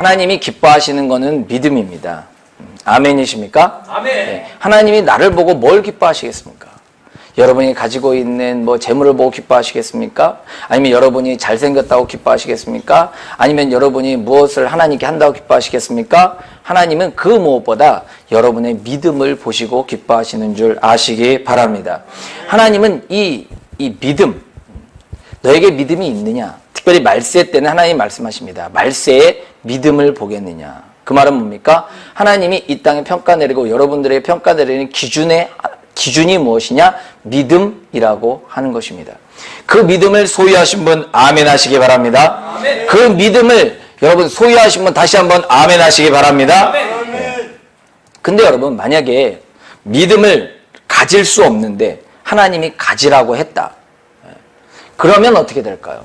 하나님이 기뻐하시는 것은 믿음입니다. 아멘이십니까? 아멘. 네. 하나님이 나를 보고 뭘 기뻐하시겠습니까? 여러분이 가지고 있는 재물을 보고 기뻐하시겠습니까? 아니면 여러분이 잘생겼다고 기뻐하시겠습니까? 아니면 여러분이 무엇을 하나님께 한다고 기뻐하시겠습니까? 하나님은 그 무엇보다 여러분의 믿음을 보시고 기뻐하시는 줄 아시기 바랍니다. 하나님은 이 믿음, 너에게 믿음이 있느냐? 특별히 말세 때는 하나님이 말씀하십니다. 말세에 믿음을 보겠느냐? 그 말은 뭡니까? 하나님이 이 땅에 평가 내리고 여러분들에게 평가 내리는 기준이 무엇이냐? 믿음이라고 하는 것입니다. 그 믿음을 소유하신 분 아멘 하시기 바랍니다. 아멘. 그 믿음을 여러분 소유하신 분 다시 한번 아멘 하시기 바랍니다. 네. 근데 여러분 만약에 믿음을 가질 수 없는데 하나님이 가지라고 했다. 그러면 어떻게 될까요?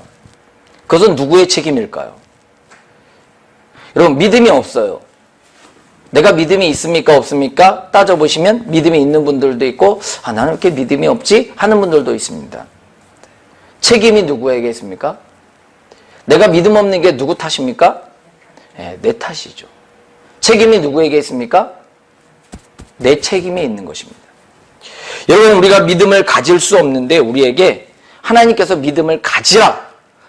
그것은 누구의 책임일까요? 여러분 믿음이 없어요. 내가 믿음이 있습니까 없습니까? 따져보시면 믿음이 있는 분들도 있고 나는 왜 이렇게 믿음이 없지? 하는 분들도 있습니다. 책임이 누구에게 있습니까? 내가 믿음 없는 게 누구 탓입니까? 네, 내 탓이죠. 책임이 누구에게 있습니까? 내 책임이 있는 것입니다. 여러분 우리가 믿음을 가질 수 없는데 우리에게 하나님께서 믿음을 가지라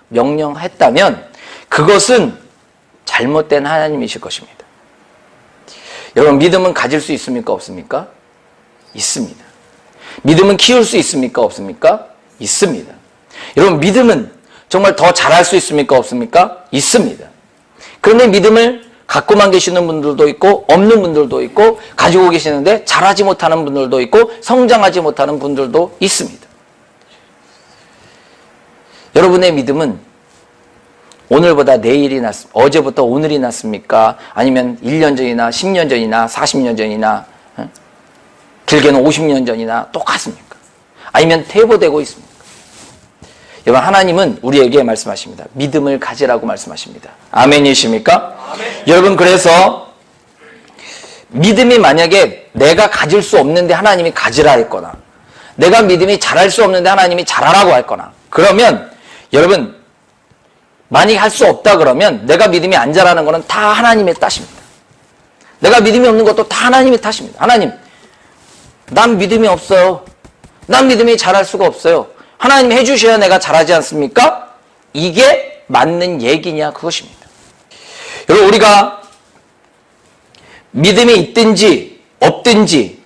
명령했다면 그것은 잘못된 하나님이실 것입니다. 여러분 믿음은 가질 수 있습니까 없습니까? 있습니다. 믿음은 키울 수 있습니까 없습니까? 있습니다. 여러분 믿음은 정말 더 잘할 수 있습니까 없습니까? 있습니다. 그런데 믿음을 갖고만 계시는 분들도 있고 없는 분들도 있고 가지고 계시는데 잘하지 못하는 분들도 있고 성장하지 못하는 분들도 있습니다. 여러분의 믿음은 오늘보다 내일이 어제부터 오늘이 낫습니까? 아니면 1년 전이나 10년 전이나 40년 전이나 길게는 50년 전이나 똑같습니까? 아니면 퇴보되고 있습니까? 여러분 하나님은 우리에게 말씀하십니다. 믿음을 가지라고 말씀하십니다. 아멘이십니까? 아멘. 여러분 그래서 믿음이 만약에 내가 가질 수 없는데 하나님이 가지라 했거나 내가 믿음이 잘할 수 없는데 하나님이 잘하라고 했거나 그러면 여러분 만약에 할 수 없다 그러면 내가 믿음이 안 자라는 것은 다 하나님의 탓입니다. 내가 믿음이 없는 것도 다 하나님의 탓입니다. 하나님, 난 믿음이 없어요. 난 믿음이 잘할 수가 없어요. 하나님이 해주셔야 내가 잘하지 않습니까? 이게 맞는 얘기냐 그것입니다. 여러분 우리가 믿음이 있든지 없든지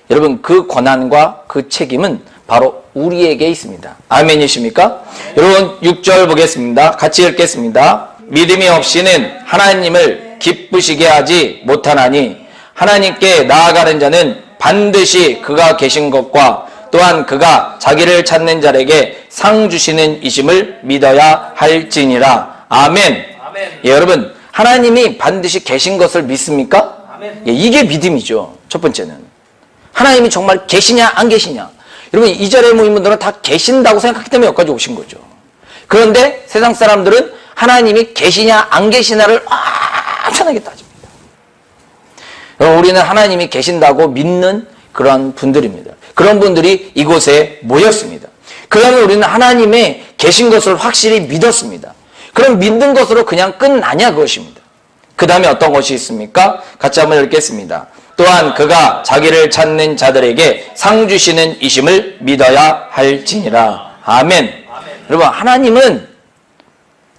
여러분 그 권한과 그 책임은 바로 우리에게 있습니다. 아멘이십니까? 여러분 6절 보겠습니다. 같이 읽겠습니다. 믿음이 없이는 하나님을 기쁘시게 하지 못하나니 하나님께 나아가는 자는 반드시 그가 계신 것과 또한 그가 자기를 찾는 자에게 상 주시는 이심을 믿어야 할지니라. 아멘. 아멘. 예, 여러분 하나님이 반드시 계신 것을 믿습니까? 아멘. 예, 이게 믿음이죠. 첫 번째는 하나님이 정말 계시냐 안 계시냐. 여러분 이 자리에 모인 분들은 다 계신다고 생각하기 때문에 여기까지 오신 거죠. 그런데 세상 사람들은 하나님이 계시냐 안 계시냐를 엄청나게 따집니다. 여러분 우리는 하나님이 계신다고 믿는 그런 분들입니다. 그런 분들이 이곳에 모였습니다. 그러면 우리는 하나님의 계신 것을 확실히 믿었습니다. 그럼 믿는 것으로 그냥 끝나냐 그것입니다. 그 다음에 어떤 것이 있습니까? 같이 한번 읽겠습니다. 또한 그가 자기를 찾는 자들에게 상 주시는 이심을 믿어야 할지니라. 아멘. 아멘. 여러분 하나님은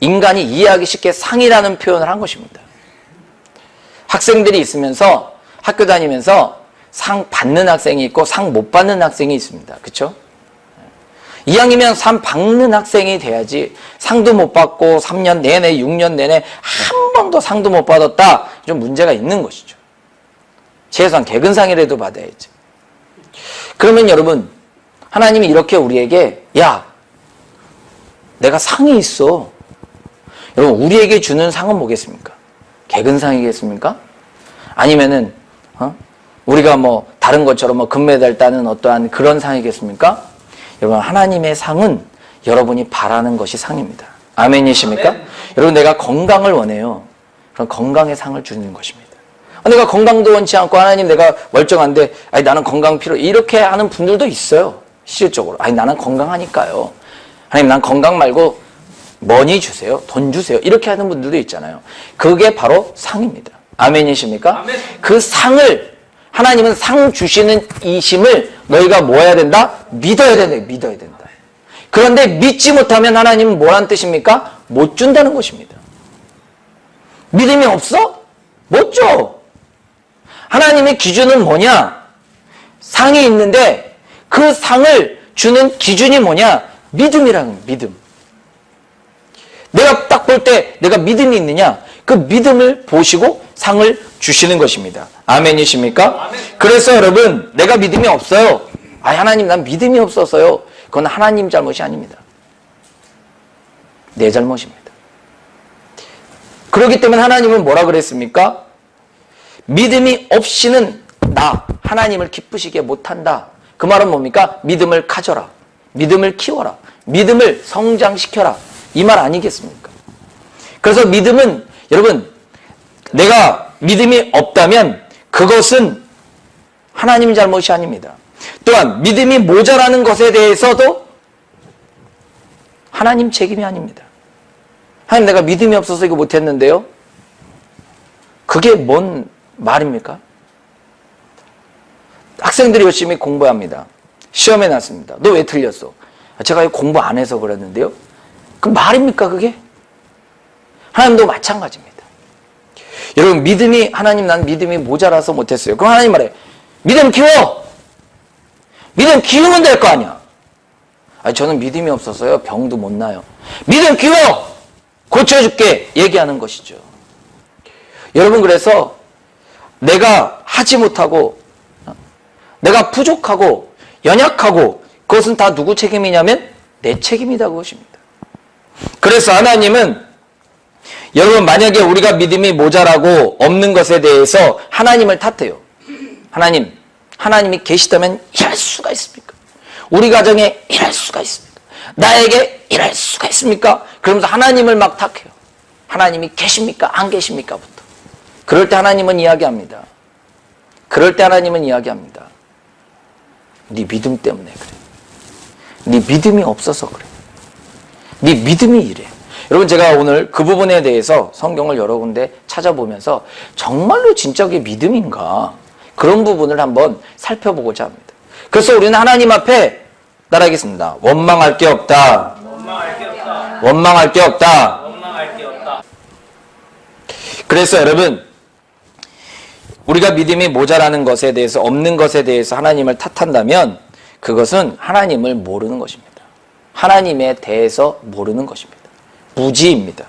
인간이 이해하기 쉽게 상이라는 표현을 한 것입니다. 학생들이 있으면서 학교 다니면서 상 받는 학생이 있고 상 못 받는 학생이 있습니다. 그렇죠? 이왕이면 상 받는 학생이 돼야지 상도 못 받고 3년 내내 6년 내내 한 번도 상도 못 받았다. 좀 문제가 있는 것이죠. 최소한 개근상이라도 받아야지. 그러면 여러분 하나님이 이렇게 우리에게 야 내가 상이 있어. 여러분 우리에게 주는 상은 뭐겠습니까? 개근상이겠습니까? 아니면은 우리가 뭐 다른 것처럼 뭐 금메달 따는 어떠한 그런 상이겠습니까? 여러분 하나님의 상은 여러분이 바라는 것이 상입니다. 아멘이십니까? 아멘. 여러분 내가 건강을 원해요. 그럼 건강의 상을 주는 것입니다. 내가 건강도 원치 않고 하나님 내가 멀쩡한데 아니 나는 건강 필요 이렇게 하는 분들도 있어요. 실질적으로 아니 나는 건강하니까요. 하나님 난 건강 말고 머니 주세요, 돈 주세요, 이렇게 하는 분들도 있잖아요. 그게 바로 상입니다. 아멘이십니까? 아멘. 그 상을, 하나님은 상 주시는 이심을 너희가 뭐 해야 된다? 믿어야 된다. 믿어야 된다. 그런데 믿지 못하면 하나님은 뭐라는 뜻입니까? 못 준다는 것입니다. 믿음이 없어? 못 줘. 하나님의 기준은 뭐냐? 상이 있는데 그 상을 주는 기준이 뭐냐? 믿음이라는 믿음. 내가 딱 볼 때 내가 믿음이 있느냐? 그 믿음을 보시고 상을 주시는 것입니다. 아멘이십니까? 아멘. 그래서 여러분, 내가 믿음이 없어요. 아, 하나님, 난 믿음이 없어서요. 그건 하나님 잘못이 아닙니다. 내 잘못입니다. 그렇기 때문에 하나님은 뭐라 그랬습니까? 믿음이 없이는 나, 하나님을 기쁘시게 못한다. 그 말은 뭡니까? 믿음을 가져라. 믿음을 키워라. 믿음을 성장시켜라. 이 말 아니겠습니까? 그래서 믿음은, 여러분, 내가 믿음이 없다면 그것은 하나님 잘못이 아닙니다. 또한 믿음이 모자라는 것에 대해서도 하나님 책임이 아닙니다. 하나님, 내가 믿음이 없어서 이거 못했는데요? 그게 뭔 말입니까? 학생들이 열심히 공부합니다. 시험에 났습니다. 너 왜 틀렸어? 제가 공부 안 해서 그랬는데요? 그 말입니까, 그게? 하나님도 마찬가지입니다. 여러분, 믿음이, 하나님, 난 믿음이 모자라서 못했어요. 그럼 하나님 말해, 믿음 키워! 믿음 키우면 될 거 아니야. 아니, 저는 믿음이 없어서요, 병도 못 나요. 믿음 키워! 고쳐줄게! 얘기하는 것이죠. 여러분, 그래서 내가 하지 못하고, 내가 부족하고, 연약하고, 그것은 다 누구 책임이냐면 내 책임이다, 그것입니다. 그래서 하나님은, 여러분, 만약에 우리가 믿음이 모자라고 없는 것에 대해서 하나님을 탓해요. 하나님이 계시다면 이럴 수가 있습니까? 우리 가정에 이럴 수가 있습니까? 나에게 이럴 수가 있습니까? 그러면서 하나님을 막 탓해요. 하나님이 계십니까? 안 계십니까? 부터. 그럴 때 하나님은 이야기합니다. 네 믿음 때문에 그래. 네 믿음이 없어서 그래. 네 믿음이 이래. 여러분, 제가 오늘 그 부분에 대해서 성경을 여러 군데 찾아보면서 정말로 진짜 그게 믿음인가? 그런 부분을 한번 살펴보고자 합니다. 그래서 우리는 하나님 앞에 따라하겠습니다. 원망할 게 없다. 원망할 게 없다. 그래서 여러분, 우리가 믿음이 모자라는 것에 대해서, 없는 것에 대해서 하나님을 탓한다면 그것은 하나님을 모르는 것입니다. 하나님에 대해서 모르는 것입니다. 무지입니다.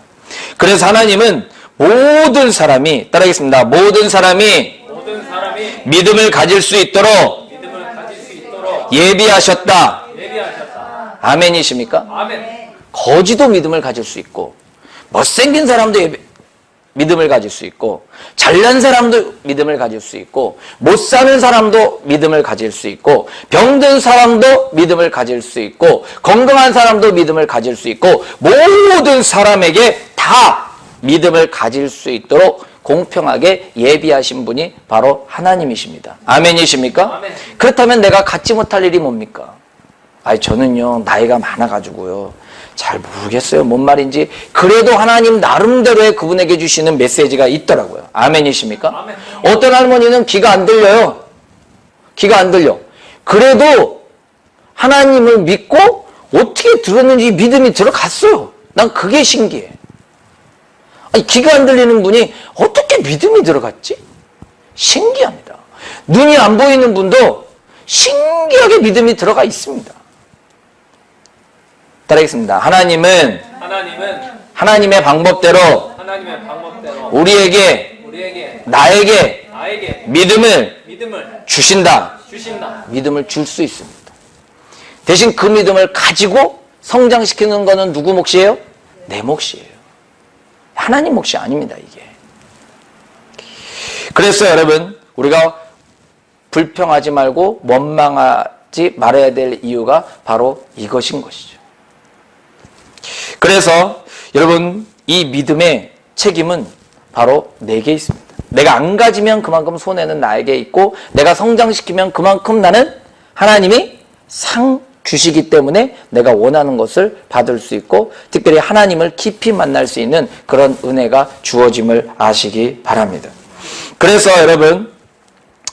그래서 하나님은 모든 사람이, 따라하겠습니다. 모든 사람이 믿음을 가질 수 있도록 예비하셨다. 아멘이십니까? 아멘. 거지도 믿음을 가질 수 있고, 못생긴 사람도 믿음을 가질 수 있고, 잘난 사람도 믿음을 가질 수 있고, 못 사는 사람도 믿음을 가질 수 있고, 병든 사람도 믿음을 가질 수 있고, 건강한 사람도 믿음을 가질 수 있고, 모든 사람에게 다 믿음을 가질 수 있도록 공평하게 예비하신 분이 바로 하나님이십니다. 아멘이십니까? 아멘. 그렇다면 내가 갖지 못할 일이 뭡니까? 아니, 저는요, 나이가 많아가지고요, 잘 모르겠어요. 뭔 말인지. 그래도 하나님 나름대로의 그분에게 주시는 메시지가 있더라고요. 아멘이십니까? 아멘. 어떤 할머니는 귀가 안 들려요. 귀가 안 들려. 그래도 하나님을 믿고 어떻게 들었는지 믿음이 들어갔어요. 난 그게 신기해. 아니, 귀가 안 들리는 분이 어떻게 믿음이 들어갔지? 신기합니다. 눈이 안 보이는 분도 신기하게 믿음이 들어가 있습니다. 따라하겠습니다. 하나님은 하나님의 방법대로 우리에게 나에게 믿음을 주신다. 믿음을 줄 수 있습니다. 대신 그 믿음을 가지고 성장시키는 것은 누구 몫이에요? 내 몫이에요. 하나님 몫이 아닙니다, 이게. 그래서 여러분, 우리가 불평하지 말고 원망하지 말아야 될 이유가 바로 이것인 것이죠. 그래서 여러분, 이 믿음의 책임은 바로 내게 있습니다. 내가 안 가지면 그만큼 손해는 나에게 있고, 내가 성장시키면 그만큼 나는 하나님이 상 주시기 때문에 내가 원하는 것을 받을 수 있고 특별히 하나님을 깊이 만날 수 있는 그런 은혜가 주어짐을 아시기 바랍니다. 그래서 여러분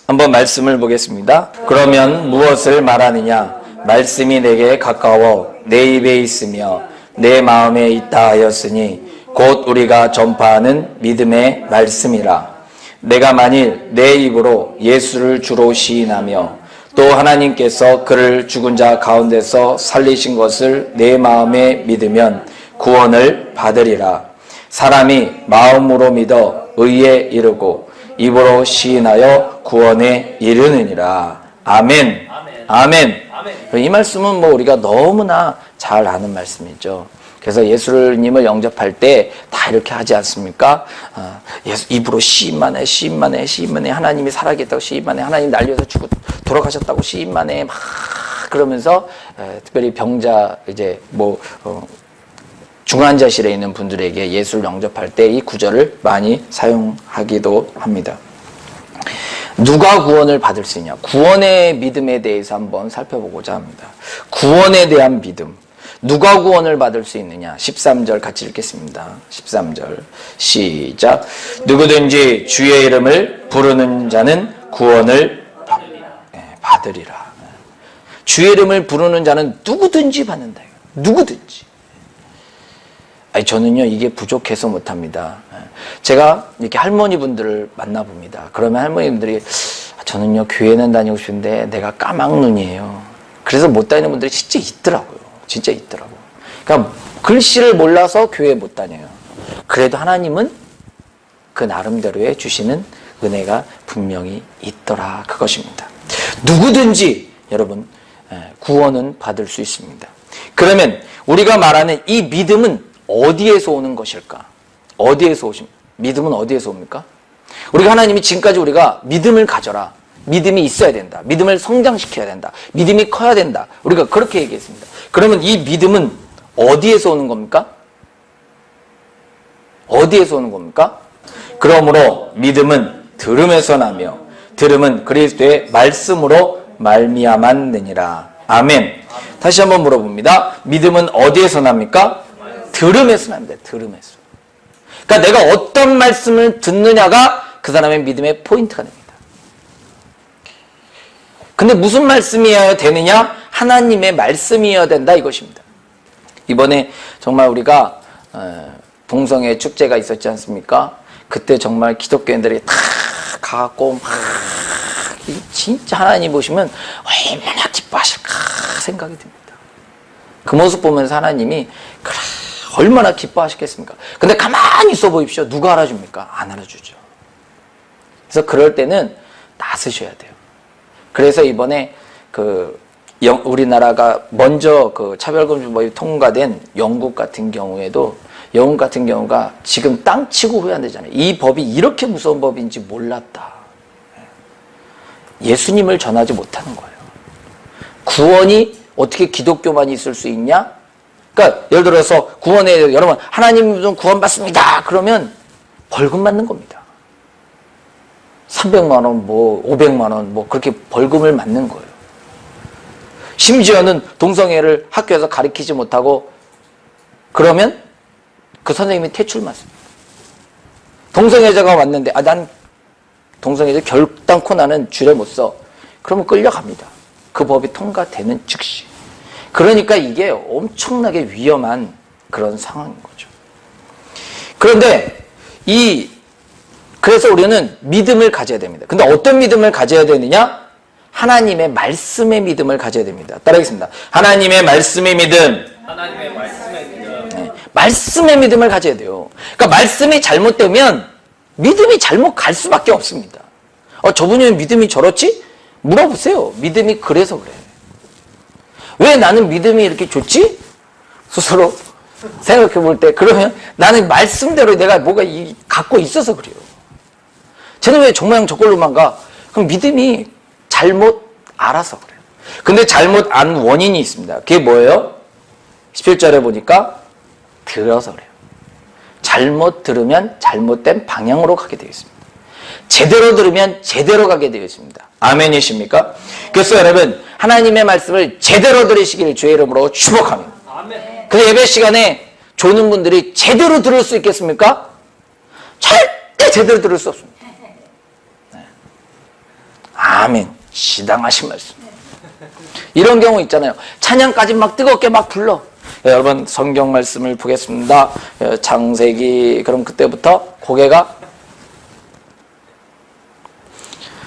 한번 말씀을 보겠습니다. 그러면 무엇을 말하느냐? 말씀이 내게 가까워 내 입에 있으며 내 마음에 있다 하였으니 곧 우리가 전파하는 믿음의 말씀이라. 내가 만일 내 입으로 예수를 주로 시인하며 또 하나님께서 그를 죽은 자 가운데서 살리신 것을 내 마음에 믿으면 구원을 받으리라. 사람이 마음으로 믿어 의에 이르고 입으로 시인하여 구원에 이르느니라. 아멘. 아멘. 이 말씀은 뭐 우리가 너무나 잘 아는 말씀이죠. 그래서 예수님을 영접할 때 다 이렇게 하지 않습니까? 예수 입으로 시인만 해. 하나님이 살아계셨다고 시인만 해. 하나님 날려서 죽고 돌아가셨다고 시인만 해. 막 그러면서 특별히 병자 이제 중환자실에 있는 분들에게 예수를 영접할 때 이 구절을 많이 사용하기도 합니다. 누가 구원을 받을 수 있냐? 구원의 믿음에 대해서 한번 살펴보고자 합니다. 구원에 대한 믿음. 누가 구원을 받을 수 있느냐? 13절 같이 읽겠습니다. 13절 시작. 누구든지 주의 이름을 부르는 자는 구원을 받으리라. 주의 이름을 부르는 자는 누구든지 받는다. 누구든지. 아니 저는요 이게 부족해서 못합니다. 제가 이렇게 할머니분들을 만나봅니다. 그러면 할머니분들이 저는요 교회는 다니고 싶은데 내가 까막눈이에요. 그래서 못 다니는 분들이 진짜 있더라고요. 진짜 있더라고요. 그러니까 글씨를 몰라서 교회 못 다녀요. 그래도 하나님은 그 나름대로의 주시는 은혜가 분명히 있더라 그것입니다. 누구든지 여러분 구원은 받을 수 있습니다. 그러면 우리가 말하는 이 믿음은 어디에서 오는 것일까? 어디에서 오십니까? 믿음은 어디에서 옵니까? 우리가 하나님이 지금까지 우리가 믿음을 가져라. 믿음이 있어야 된다. 믿음을 성장시켜야 된다. 믿음이 커야 된다. 우리가 그렇게 얘기했습니다. 그러면 이 믿음은 어디에서 오는 겁니까? 어디에서 오는 겁니까? 그러므로 믿음은 들음에서 나며 들음은 그리스도의 말씀으로 말미암았느니라. 아멘. 다시 한번 물어봅니다. 믿음은 어디에서 납니까? 들음에서 납니다. 들음에서. 그러니까 내가 어떤 말씀을 듣느냐가 그 사람의 믿음의 포인트가 됩니다. 근데 무슨 말씀이어야 되느냐? 하나님의 말씀이어야 된다 이것입니다. 이번에 정말 우리가 동성애 축제가 있었지 않습니까? 그때 정말 기독교인들이 다 가갖고 막 진짜 하나님 보시면 얼마나 기뻐하실까 생각이 듭니다. 그 모습 보면서 하나님이 그래 얼마나 기뻐하시겠습니까? 근데 가만히 있어 보십시오. 누가 알아줍니까? 안 알아주죠. 그래서 그럴 때는 나서셔야 돼요. 그래서 이번에 우리나라가 먼저 차별금지법이 통과된 영국 같은 경우에도 영국 같은 경우가 지금 땅 치고 후회 안 되잖아요. 이 법이 이렇게 무서운 법인지 몰랐다. 예수님을 전하지 못하는 거예요. 구원이 어떻게 기독교만 있을 수 있냐? 그러니까 예를 들어서 구원에 여러분 하나님 좀 구원받습니다. 그러면 벌금 받는 겁니다. 300만 원, 500만 원, 그렇게 벌금을 맞는 거예요. 심지어는 동성애를 학교에서 가르치지 못하고 그러면 그 선생님이 퇴출 맞습니다. 동성애자가 왔는데 난 동성애자 결단코 나는 줄에 못 서. 그러면 끌려갑니다. 그 법이 통과되는 즉시. 그러니까 이게 엄청나게 위험한 그런 상황인 거죠. 그런데 그래서 우리는 믿음을 가져야 됩니다. 근데 어떤 믿음을 가져야 되느냐? 하나님의 말씀의 믿음을 가져야 됩니다. 따라하겠습니다. 하나님의 말씀의 믿음. 하나님의 말씀의 믿음. 네, 말씀의 믿음을 가져야 돼요. 그러니까 말씀이 잘못되면 믿음이 잘못 갈 수밖에 없습니다. 저분이 왜 믿음이 저렇지? 물어보세요. 믿음이 그래서 그래. 왜 나는 믿음이 이렇게 좋지? 스스로 생각해 볼 때 그러면 나는 말씀대로 내가 뭐가 갖고 있어서 그래요. 쟤는 왜 저 모양 저꼴로만 가? 그럼 믿음이 잘못 알아서 그래요. 근데 잘못 안 원인이 있습니다. 그게 뭐예요? 17절에 보니까 들어서 그래요. 잘못 들으면 잘못된 방향으로 가게 되어 있습니다. 제대로 들으면 제대로 가게 되어 있습니다. 아멘이십니까? 그래서 여러분 하나님의 말씀을 제대로 들으시기를 주의 이름으로 축복합니다. 아멘. 근데 예배 시간에 조는 분들이 제대로 들을 수 있겠습니까? 절대 제대로 들을 수 없습니다. 네. 아멘. 지당하신 말씀. 이런 경우 있잖아요. 찬양까지 막 뜨겁게 막 불러. 여러분 성경 말씀을 보겠습니다. 창세기 그럼 그때부터 고개가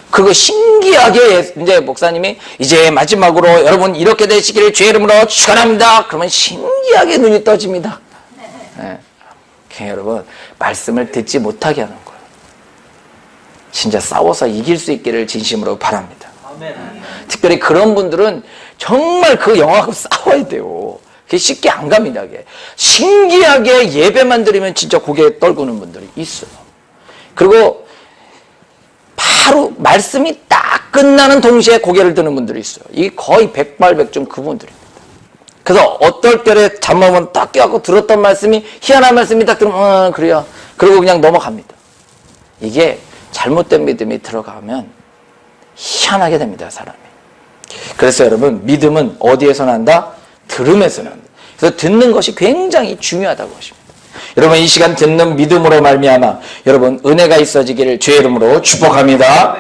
그거 신기하게 이제 목사님이 이제 마지막으로 여러분 이렇게 되시기를 주의 이름으로 축원합니다. 그러면 신기하게 눈이 떠집니다. 네. 여러분 말씀을 듣지 못하게 하는 거예요. 진짜 싸워서 이길 수 있기를 진심으로 바랍니다. 아멘. 특별히 그런 분들은 정말 그 영하고 싸워야 돼요. 그게 쉽게 안 갑니다. 그게. 신기하게 예배만 드리면 진짜 고개 떨구는 분들이 있어요. 그리고 바로 말씀이 딱 끝나는 동시에 고개를 드는 분들이 있어요. 이게 거의 백발백중 그분들입니다. 그래서 어떨 때에 잠깐만 딱 깨갖고 들었던 말씀이 희한한 말씀이 딱 들으면 그래요. 그리고 그냥 넘어갑니다. 이게 잘못된 믿음이 들어가면 희한하게 됩니다. 사람이. 그래서 여러분 믿음은 어디에서 난다? 들음에서 난다. 그래서 듣는 것이 굉장히 중요하다고 하십니다. 여러분 이 시간 듣는 믿음으로 말미암아 여러분 은혜가 있어지기를 주의 이름으로 축복합니다.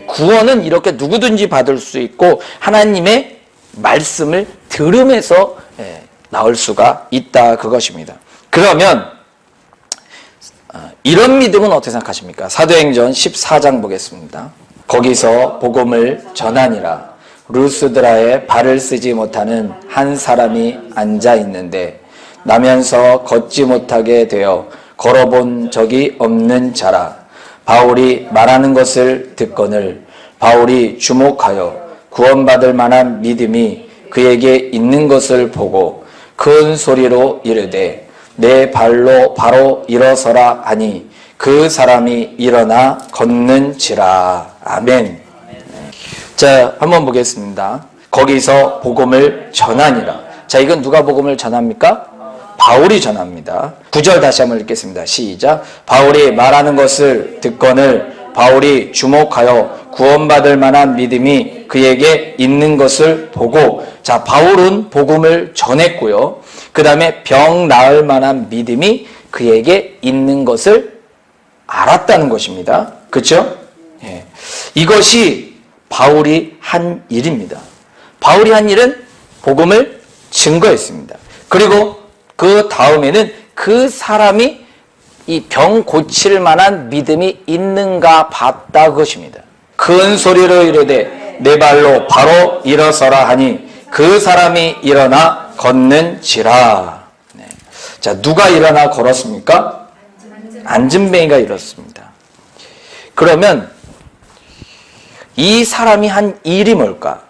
구원은 이렇게 누구든지 받을 수 있고 하나님의 말씀을 들음에서 나올 수가 있다 그것입니다. 그러면 이런 믿음은 어떻게 생각하십니까? 사도행전 14장 보겠습니다. 거기서 복음을 전하니라. 루스드라에 발을 쓰지 못하는 한 사람이 앉아 있는데 나면서 걷지 못하게 되어 걸어본 적이 없는 자라. 바울이 말하는 것을 듣거늘 바울이 주목하여 구원받을 만한 믿음이 그에게 있는 것을 보고 큰 소리로 이르되 내 발로 바로 일어서라 하니 그 사람이 일어나 걷는지라. 아멘. 자, 한번 보겠습니다. 거기서 복음을 전하니라. 자, 이건 누가 복음을 전합니까? 바울이 전합니다. 9절 다시 한번 읽겠습니다. 시작. 바울이 말하는 것을 듣거늘 바울이 주목하여 구원받을 만한 믿음이 그에게 있는 것을 보고, 자, 바울은 복음을 전했고요. 그 다음에 병 나을 만한 믿음이 그에게 있는 것을 알았다는 것입니다. 그렇죠? 예. 이것이 바울이 한 일입니다. 바울이 한 일은 복음을 증거했습니다. 그리고 그 다음에는 그 사람이 이 병 고칠 만한 믿음이 있는가 봤다 그것입니다. 큰 소리로 이르되 내 발로 바로 일어서라 하니 그 사람이 일어나 걷는지라. 네. 자, 누가 일어나 걸었습니까? 안진뱅이가 일었습니다. 그러면 이 사람이 한 일이 뭘까?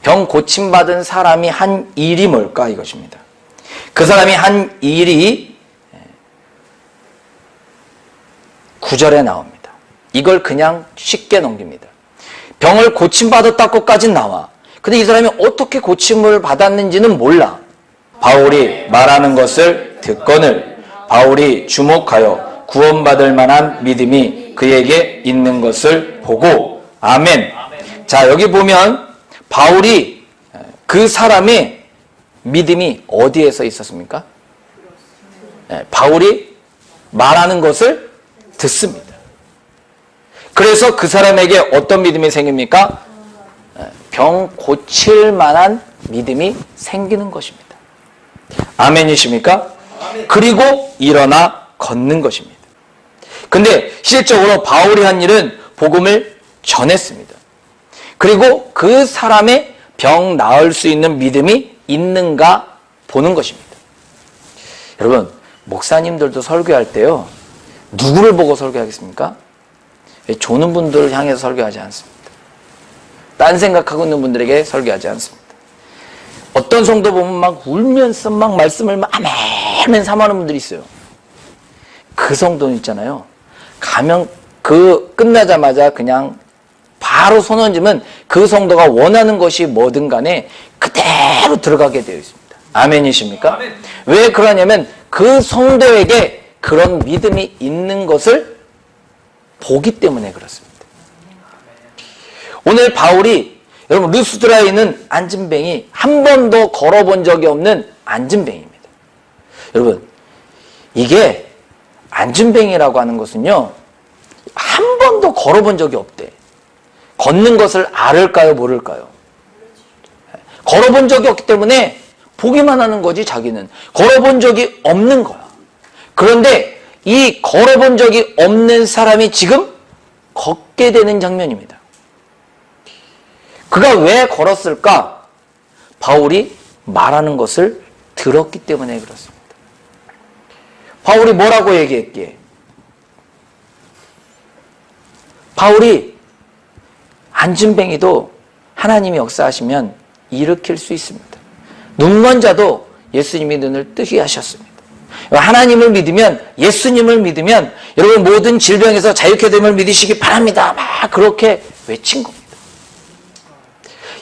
병 고침받은 사람이 한 일이 뭘까? 이것입니다. 그 사람이 한 일이 9절에 나옵니다. 이걸 그냥 쉽게 넘깁니다. 병을 고침받았다고까지 나와. 근데 이 사람이 어떻게 고침을 받았는지는 몰라. 바울이 말하는 것을 듣거늘 바울이 주목하여 구원받을 만한 믿음이 그에게 있는 것을 보고. 아멘. 자, 여기 보면 바울이 그 사람의 믿음이 어디에서 있었습니까? 바울이 말하는 것을 듣습니다. 그래서 그 사람에게 어떤 믿음이 생깁니까? 병 고칠 만한 믿음이 생기는 것입니다. 아멘이십니까? 그리고 일어나 걷는 것입니다. 근데 실적으로 바울이 한 일은 복음을 전했습니다. 그리고 그 사람의 병 나을 수 있는 믿음이 있는가 보는 것입니다. 여러분, 목사님들도 설교할 때요, 누구를 보고 설교하겠습니까? 조는 분들을 향해서 설교하지 않습니다. 딴 생각하고 있는 분들에게 설교하지 않습니다. 어떤 성도 보면 막 울면서 막 말씀을 막 아멘 삼하는 분들이 있어요. 그 성도는 있잖아요. 가면 끝나자마자 그냥 바로 손 얹으면 그 성도가 원하는 것이 뭐든 간에 그대로 들어가게 되어 있습니다. 아멘이십니까? 아멘. 왜 그러냐면 그 성도에게 그런 믿음이 있는 것을 보기 때문에 그렇습니다. 오늘 바울이 여러분 루스드라에 있는 안진뱅이 한 번도 걸어본 적이 없는 안진뱅이입니다. 여러분 이게 안진뱅이라고 하는 것은요 한 번도 걸어본 적이 없대. 걷는 것을 알을까요 모를까요? 걸어본 적이 없기 때문에 보기만 하는 거지 자기는. 걸어본 적이 없는 거야. 그런데 이 걸어본 적이 없는 사람이 지금 걷게 되는 장면입니다. 그가 왜 걸었을까? 바울이 말하는 것을 들었기 때문에 그렇습니다. 바울이 뭐라고 얘기했기에? 바울이 안진뱅이도 하나님이 역사하시면 일으킬 수 있습니다. 눈먼 자도 예수님이 눈을 뜨게 하셨습니다. 하나님을 믿으면, 예수님을 믿으면 여러분 모든 질병에서 자유케 됨을 믿으시기 바랍니다. 막 그렇게 외친 겁니다.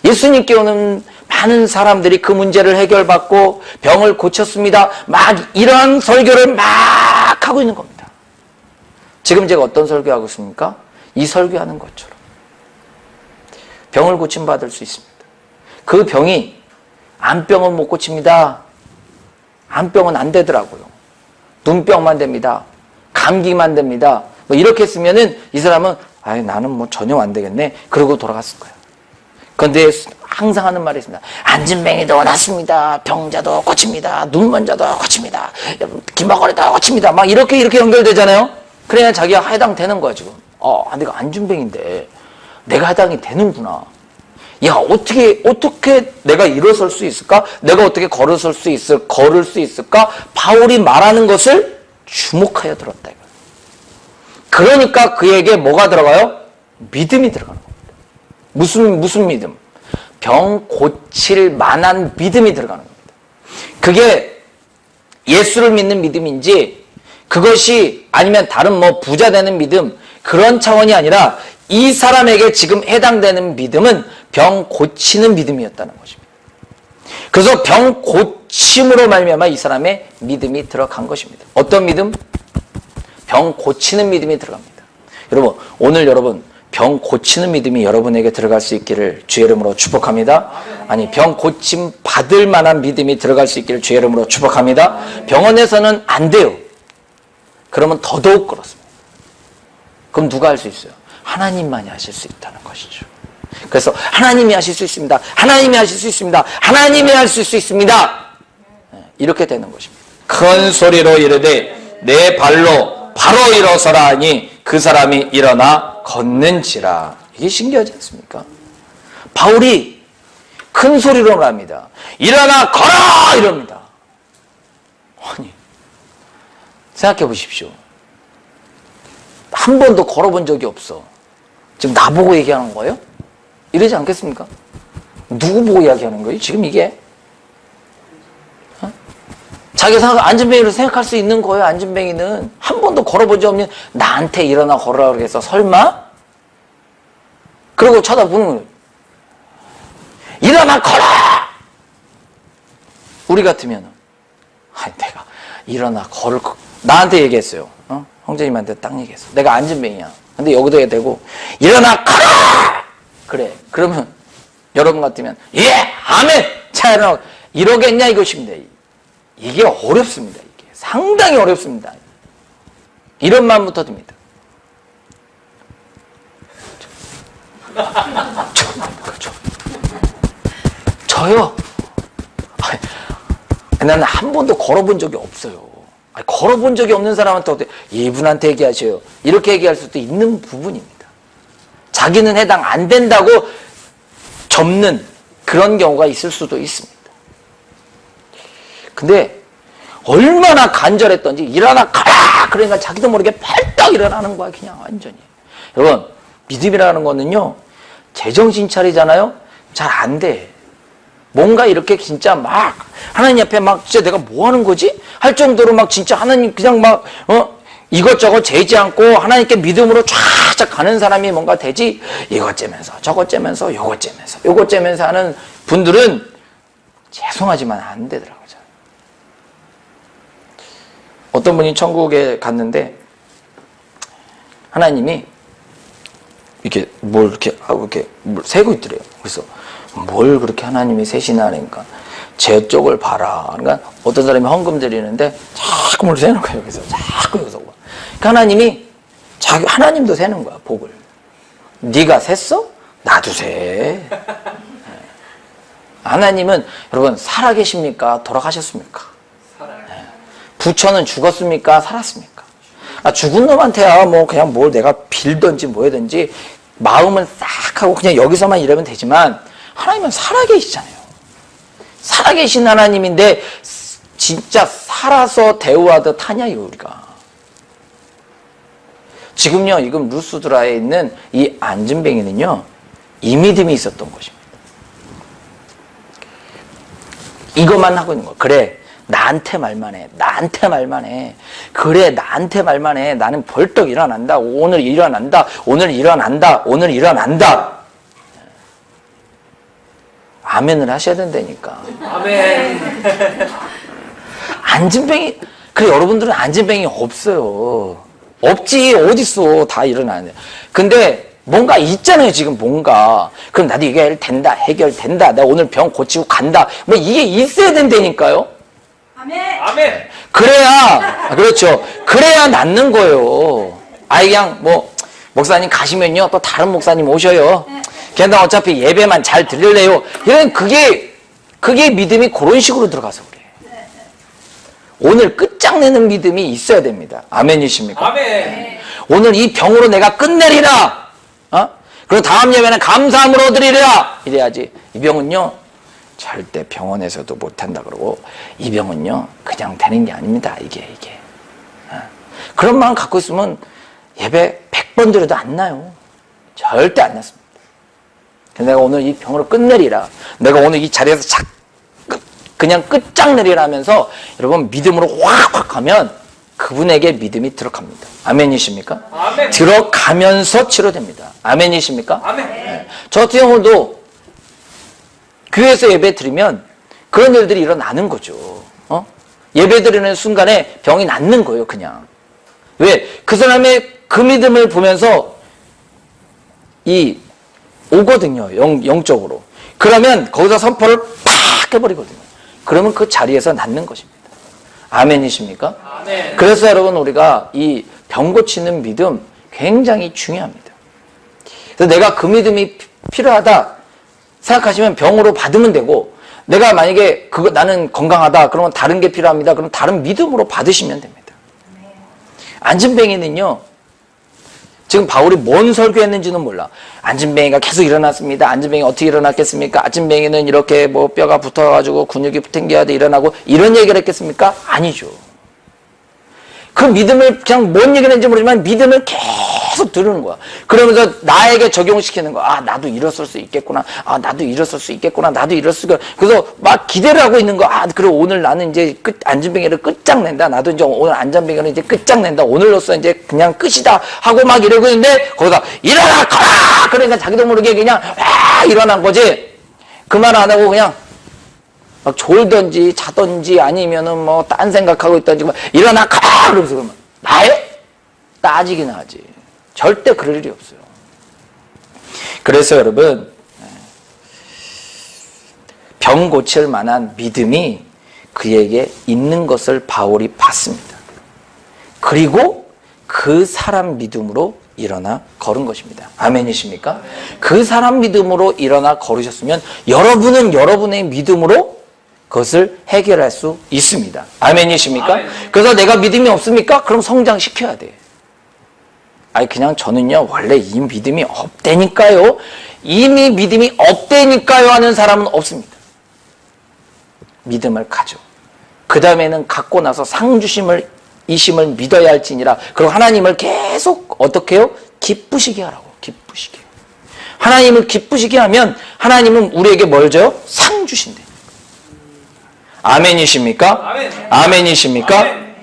예수님께 오는 많은 사람들이 그 문제를 해결받고 병을 고쳤습니다. 막 이러한 설교를 막 하고 있는 겁니다. 지금 제가 어떤 설교하고 있습니까? 이 설교하는 것처럼 병을 고침받을 수 있습니다. 그 병이 안병은 못 고칩니다. 안병은 안 되더라고요. 눈병만 됩니다. 감기만 됩니다. 뭐 이렇게 했으면은 이 사람은 나는 뭐 전혀 안 되겠네. 그러고 돌아갔을 거예요. 그런데 항상 하는 말이 있습니다. 안진뱅이도 낫습니다. 병자도 고칩니다. 눈먼 자도 고칩니다. 기막거리도 고칩니다. 막 이렇게 연결되잖아요. 그래야 자기가 해당되는 거야 지금. 내가 안진뱅인데 내가 해당이 되는구나. 야, 어떻게 내가 일어설 수 있을까? 내가 어떻게 걸을 수 있을까? 바울이 말하는 것을 주목하여 들었다. 그러니까 그에게 뭐가 들어가요? 믿음이 들어가는 겁니다. 무슨 믿음? 병 고칠 만한 믿음이 들어가는 겁니다. 그게 예수를 믿는 믿음인지, 그것이 아니면 다른 부자 되는 믿음, 그런 차원이 아니라 이 사람에게 지금 해당되는 믿음은 병 고치는 믿음이었다는 것입니다. 그래서 병 고침으로 말미암아 이 사람의 믿음이 들어간 것입니다. 어떤 믿음? 병 고치는 믿음이 들어갑니다. 여러분, 오늘 여러분 병 고치는 믿음이 여러분에게 들어갈 수 있기를 주의 이름으로 축복합니다. 아니, 병 고침 받을 만한 믿음이 들어갈 수 있기를 주의 이름으로 축복합니다. 병원에서는 안 돼요. 그러면 더더욱 그렇습니다. 그럼 누가 할 수 있어요? 하나님만이 하실 수 있다는 것이죠. 그래서 하나님이 하실 수 있습니다. 하나님이 하실 수 있습니다. 하나님이 하실 수 있습니다. 이렇게 되는 것입니다. 큰 소리로 이르되 내 발로 바로 일어서라 하니 그 사람이 일어나 걷는지라. 이게 신기하지 않습니까? 바울이 큰 소리로 말합니다. 일어나 걸어! 이럽니다. 아니, 생각해 보십시오. 한 번도 걸어본 적이 없어. 지금 나보고 얘기하는 거예요? 이러지 않겠습니까? 누구 보고 이야기하는 거예요? 지금 이게? 자기가 안진뱅이로 생각할 수 있는 거예요. 안진뱅이는 한 번도 걸어본 적 없는 나한테 일어나 걸으라고 그래서 설마? 그러고 쳐다보는 거예요. 일어나 걸어! 우리 같으면 내가 일어나 걸을 거 나한테 얘기했어요. 형제님한테 딱 얘기했어. 내가 안진뱅이야. 근데 여기도 해야 되고 일어나 걸어! 그래. 그러면 여러분 같으면 아멘! 자, 일어나 이러겠냐 이것입니다. 이게 어렵습니다. 이게 상당히 어렵습니다. 이런 마음부터 듭니다. 저요? 나는 한 번도 걸어본 적이 없어요. 걸어본 적이 없는 사람한테 어떻게 이분한테 얘기하셔요. 이렇게 얘기할 수도 있는 부분입니다. 자기는 해당 안 된다고 접는 그런 경우가 있을 수도 있습니다. 근데 얼마나 간절했던지 일어나 가라! 그러니까 자기도 모르게 팔딱 일어나는 거야. 그냥 완전히. 여러분, 믿음이라는 거는요, 제정신 차리잖아요? 잘 안 돼. 뭔가 이렇게 진짜 막 하나님 앞에 막 진짜 내가 뭐 하는 거지? 할 정도로 막 진짜 하나님 그냥 막 이것저것 재지 않고 하나님께 믿음으로 쫙쫙 가는 사람이 뭔가 되지, 이것 째면서 저것 째면서 요것 째면서 요것 째면서 하는 분들은 죄송하지만 안 되더라고요. 어떤 분이 천국에 갔는데 하나님이 이렇게 뭘 이렇게 하고 이렇게 뭘 세고 있더래요. 그래서 뭘 그렇게 하나님이 세시나 하니까 제 쪽을 봐라. 그러니까 어떤 사람이 헌금 드리는데 자꾸 뭘 세는 거예요. 그래서 자꾸 여기서 그러니까 하나님이 하나님도 세는 거야, 복을. 네가 셌어? 나도 세. 하나님은 여러분 살아계십니까? 돌아가셨습니까? 부처는 죽었습니까? 살았습니까? 죽은 놈한테야 뭐 그냥 뭘 내가 빌든지 뭐 하든지 마음은 싹 하고 그냥 여기서만 이러면 되지만 하나님은 살아계시잖아요. 살아계신 하나님인데 진짜 살아서 대우하듯 하냐 이거 우리가. 지금요 이금 루스드라에 있는 이 안진뱅이는요 이 믿음이 있었던 것입니다. 이것만 하고 있는 거야. 그래 나한테 말만 해. 나한테 말만 해. 그래 나한테 말만 해. 나는 벌떡 일어난다. 오늘 일어난다. 오늘 일어난다. 오늘 일어난다. 아멘을 하셔야 된다니까. 아멘. 안진뱅이 그래 여러분들은 안진뱅이 없어요. 없지 어딨어. 다 일어나는데. 근데 뭔가 있잖아요 지금 뭔가. 그럼 나도 이게 된다. 해결된다. 내가 오늘 병 고치고 간다. 뭐 이게 있어야 된다니까요. 아멘. 아멘. 그래야 그렇죠. 그래야 낫는 거예요. 그냥 뭐 목사님 가시면요 또 다른 목사님 오셔요. 걔는 어차피 예배만 잘 들릴래요. 이런 그게 믿음이 그런 식으로 들어가서 그래. 오늘 끝장내는 믿음이 있어야 됩니다. 아멘이십니까? 아멘. 오늘 이 병으로 내가 끝내리라. 그리고 다음 예배는 감사함으로 드리리라. 이래야지. 이 병은요 절대 병원에서도 못한다 그러고 이 병은요 그냥 되는 게 아닙니다. 이게 그런 마음 갖고 있으면 예배 100번 드려도 안 나요. 절대 안 났습니다. 내가 오늘 이 병으로 끝내리라. 내가 오늘 이 자리에서 그냥 끝장내리라 하면서 여러분 믿음으로 확 하면 그분에게 믿음이 들어갑니다. 아멘이십니까? 아멘. 들어가면서 치료됩니다. 아멘이십니까? 아멘. 네. 저 같은 경우도 교회에서 예배 드리면 그런 일들이 일어나는 거죠. 예배 드리는 순간에 병이 낫는 거예요, 그냥. 왜? 그 사람의 그 믿음을 보면서 오거든요, 영적으로. 그러면 거기서 선포를 팍 해버리거든요. 그러면 그 자리에서 낫는 것입니다. 아멘이십니까? 아멘. 그래서 여러분 우리가 이 병 고치는 믿음 굉장히 중요합니다. 그래서 내가 그 믿음이 필요하다 생각하시면 병으로 받으면 되고, 내가 만약에 나는 건강하다 그러면 다른 게 필요합니다. 그럼 다른 믿음으로 받으시면 됩니다. 안진뱅이는요 지금 바울이 뭔 설교했는지는 몰라. 안진뱅이가 계속 일어났습니다. 안진뱅이 어떻게 일어났겠습니까? 안진뱅이는 이렇게 뭐 뼈가 붙어가지고 근육이 탱겨야 돼 일어나고 이런 얘기를 했겠습니까? 아니죠. 그 믿음을 그냥 뭔 얘기를 했는지 모르지만 믿음을 계속 들으는 거야. 그러면서 나에게 적용시키는 거야. 나도 일었을 수 있겠구나. 나도 일었을 수 있겠구나. 나도 일었을 수 있겠구나. 그래서 막 기대를 하고 있는 거야. 그래 오늘 나는 이제 안진뱅이를 끝장낸다. 나도 이제 오늘 안진뱅이를 이제 끝장낸다. 오늘로써 이제 그냥 끝이다 하고 막 이러고 있는데 거기서 일어나 가라. 그러니까 자기도 모르게 그냥 일어난 거지. 그 말 안 하고 그냥 막 졸던지 자던지 아니면은 뭐 딴 생각하고 있던지 막 일어나 가 그러면서 그러면 나요? 따지긴 하지. 절대 그럴 일이 없어요. 그래서 여러분 병 고칠 만한 믿음이 그에게 있는 것을 바울이 봤습니다. 그리고 그 사람 믿음으로 일어나 걸은 것입니다. 아멘이십니까? 그 사람 믿음으로 일어나 걸으셨으면 여러분은 여러분의 믿음으로 그것을 해결할 수 있습니다. 아멘이십니까? 아멘. 그래서 내가 믿음이 없습니까? 그럼 성장시켜야 돼. 그냥 저는요 원래 이 믿음이 없다니까요. 이미 믿음이 없다니까요 하는 사람은 없습니다. 믿음을 가져. 그 다음에는 갖고 나서 상주심을 이심을 믿어야 할지니라. 그리고 하나님을 계속 어떻게 해요? 기쁘시게 하라고. 기쁘시게. 하나님을 기쁘시게 하면 하나님은 우리에게 뭘 줘요? 상 주신대. 아멘이십니까? 아멘. 아멘이십니까? 아멘.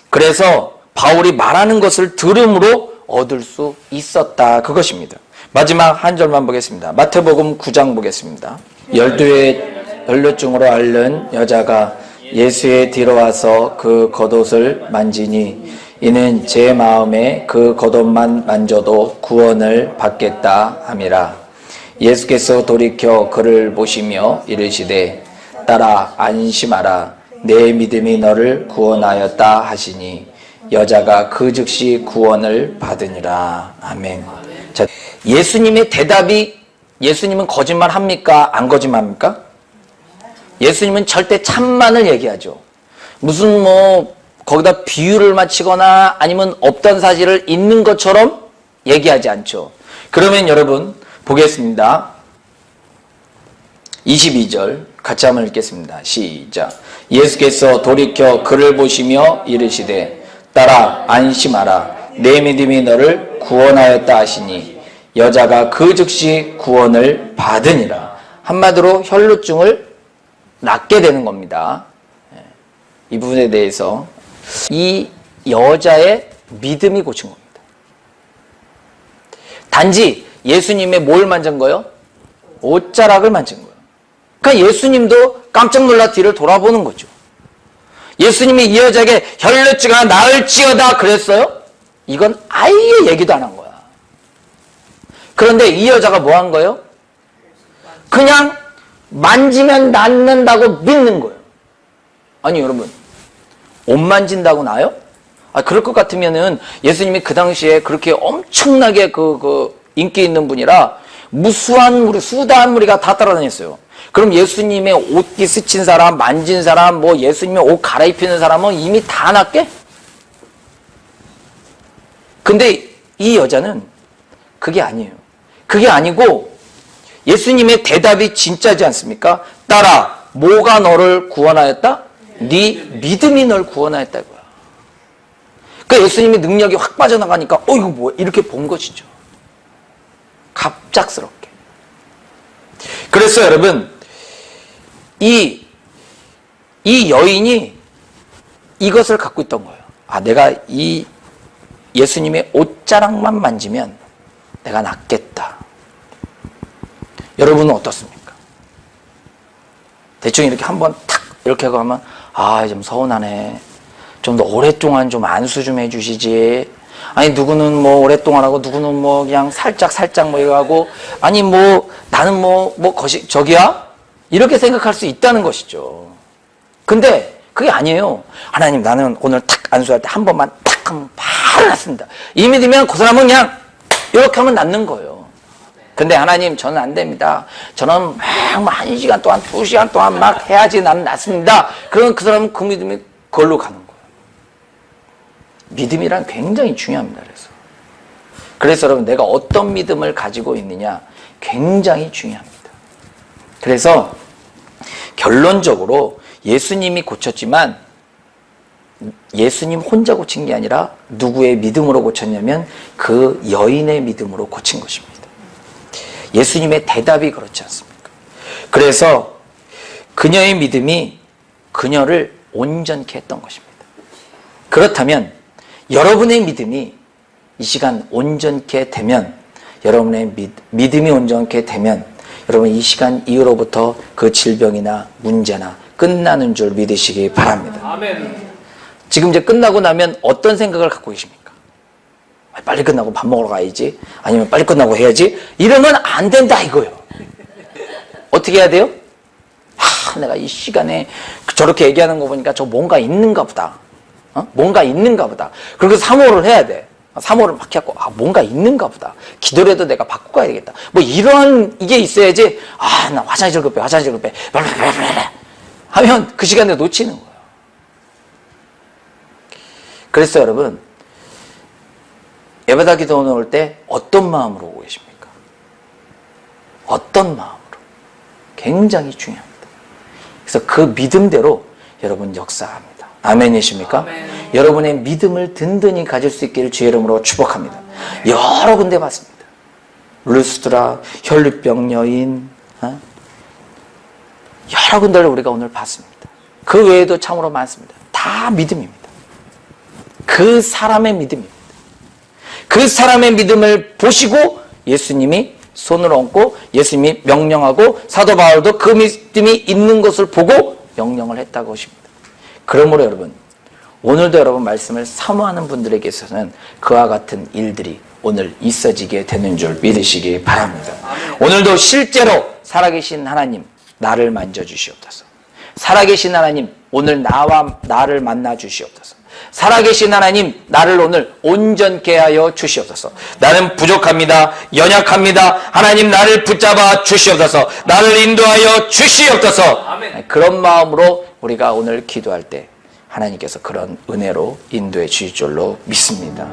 그래서 바울이 말하는 것을 들음으로 얻을 수 있었다. 그것입니다. 마지막 한 절만 보겠습니다. 마태복음 9장 보겠습니다. 12의 연료증으로 앓는 여자가 예수의 뒤로 와서 그 겉옷을 만지니 이는 제 마음에 그 겉옷만 만져도 구원을 받겠다 함이라. 예수께서 돌이켜 그를 보시며 이르시되 딸아 안심하라. 내 믿음이 너를 구원하였다 하시니 여자가 그 즉시 구원을 받으니라. 아멘. 자, 예수님의 대답이, 예수님은 거짓말 합니까? 안 거짓말합니까? 예수님은 절대 참만을 얘기하죠. 무슨 거기다 비유를 맞추거나 아니면 없던 사실을 있는 것처럼 얘기하지 않죠. 그러면 여러분 보겠습니다. 22절 같이 한번 읽겠습니다. 시작. 예수께서 돌이켜 그를 보시며 이르시되 딸아 안심하라. 내 믿음이 너를 구원하였다 하시니 여자가 그 즉시 구원을 받으니라. 한마디로 혈루증을 낫게 되는 겁니다. 이 부분에 대해서 이 여자의 믿음이 고친 겁니다. 단지 예수님의 뭘 만진 거예요? 옷자락을 만진 거예요. 그러니까 예수님도 깜짝 놀라 뒤를 돌아보는 거죠. 예수님이 이 여자에게 혈루증아 나을지어다 그랬어요? 이건 아예 얘기도 안 한 거야. 그런데 이 여자가 뭐 한 거예요? 그냥 만지면 낫는다고 믿는 거예요. 아니 여러분, 옷 만진다고 나요? 그럴 것 같으면은 예수님이 그 당시에 그렇게 엄청나게 인기 있는 분이라 무수한 무리, 수다한 무리가 다 따라다녔어요. 그럼 예수님의 옷기 스친 사람, 만진 사람, 예수님의 옷 갈아입히는 사람은 이미 다 낫게? 근데 이 여자는 그게 아니에요. 그게 아니고 예수님의 대답이 진짜지 않습니까? 딸아, 뭐가 너를 구원하였다? 네 믿음이 널 구원하였다 이거야. 그러니까 예수님의 능력이 확 빠져나가니까 이거 뭐야? 이렇게 본 것이죠. 갑작스럽게. 그래서 여러분 이 여인이 이것을 갖고 있던 거예요. 내가 이 예수님의 옷자락만 만지면 내가 낫겠다. 여러분은 어떻습니까? 대충 이렇게 한번 탁 이렇게 가면 좀 서운하네. 좀 더 오랫동안 좀 안수 좀 해주시지. 아니 누구는 오랫동안 하고 누구는 그냥 살짝 이거 하고 아니 나는 저기야? 이렇게 생각할 수 있다는 것이죠. 근데 그게 아니에요. 하나님 나는 오늘 탁 안수할 때 한 번만 탁 하면 바로 낫습니다. 이 믿으면 그 사람은 그냥 이렇게 하면 낫는 거예요. 근데 하나님 저는 안 됩니다. 저는 막 1시간 동안 2시간 동안 막 해야지 나는 낫습니다. 그러면 그 사람은 그 믿음이 그걸로 가는 거예요. 믿음이란 굉장히 중요합니다. 그래서 여러분 내가 어떤 믿음을 가지고 있느냐 굉장히 중요합니다. 그래서 결론적으로 예수님이 고쳤지만 예수님 혼자 고친 게 아니라 누구의 믿음으로 고쳤냐면 그 여인의 믿음으로 고친 것입니다. 예수님의 대답이 그렇지 않습니까? 그래서 그녀의 믿음이 그녀를 온전케 했던 것입니다. 그렇다면 여러분의 믿음이 이 시간 온전케 되면, 여러분의 믿음이 온전케 되면 여러분 이 시간 이후로부터 그 질병이나 문제나 끝나는 줄 믿으시기 바랍니다. 아멘. 지금 이제 끝나고 나면 어떤 생각을 갖고 계십니까? 빨리 끝나고 밥 먹으러 가야지, 아니면 빨리 끝나고 해야지, 이러면 안 된다 이거예요. 어떻게 해야 돼요? 내가 이 시간에 저렇게 얘기하는 거 보니까 저 뭔가 있는가 보다. 뭔가 있는가 보다. 그리고 사모를 해야 돼. 사모를 막 해갖고 뭔가 있는가 보다. 기도라도 내가 받고 가야 되겠다. 이런 이게 있어야지. 나 화장실 급해 하면 그 시간에 놓치는 거예요. 그래서 여러분 예배다 기도 올 때 어떤 마음으로 오고 계십니까? 어떤 마음으로? 굉장히 중요합니다. 그래서 그 믿음대로 여러분 역사합니다. 아멘이십니까? 아멘. 여러분의 믿음을 든든히 가질 수 있기를 주의 이름으로 축복합니다. 여러 군데 봤습니다. 루스드라, 혈루병 여인, 여러 군데를 우리가 오늘 봤습니다. 그 외에도 참으로 많습니다. 다 믿음입니다. 그 사람의 믿음입니다. 그 사람의 믿음을 보시고 예수님이 손을 얹고 예수님이 명령하고 사도 바울도 그 믿음이 있는 것을 보고 명령을 했다고 하십니다. 그러므로 여러분 오늘도 여러분 말씀을 사모하는 분들에게 있어서는 그와 같은 일들이 오늘 있어지게 되는 줄 믿으시기 바랍니다. 오늘도 실제로 살아계신 하나님 나를 만져주시옵소서. 살아계신 하나님 오늘 나와 나를 만나 주시옵소서. 살아계신 하나님 나를 오늘 온전케 하여 주시옵소서. 나는 부족합니다. 연약합니다. 하나님 나를 붙잡아 주시옵소서. 나를 인도하여 주시옵소서. 그런 마음으로 우리가 오늘 기도할 때 하나님께서 그런 은혜로 인도해 주실 줄로 믿습니다.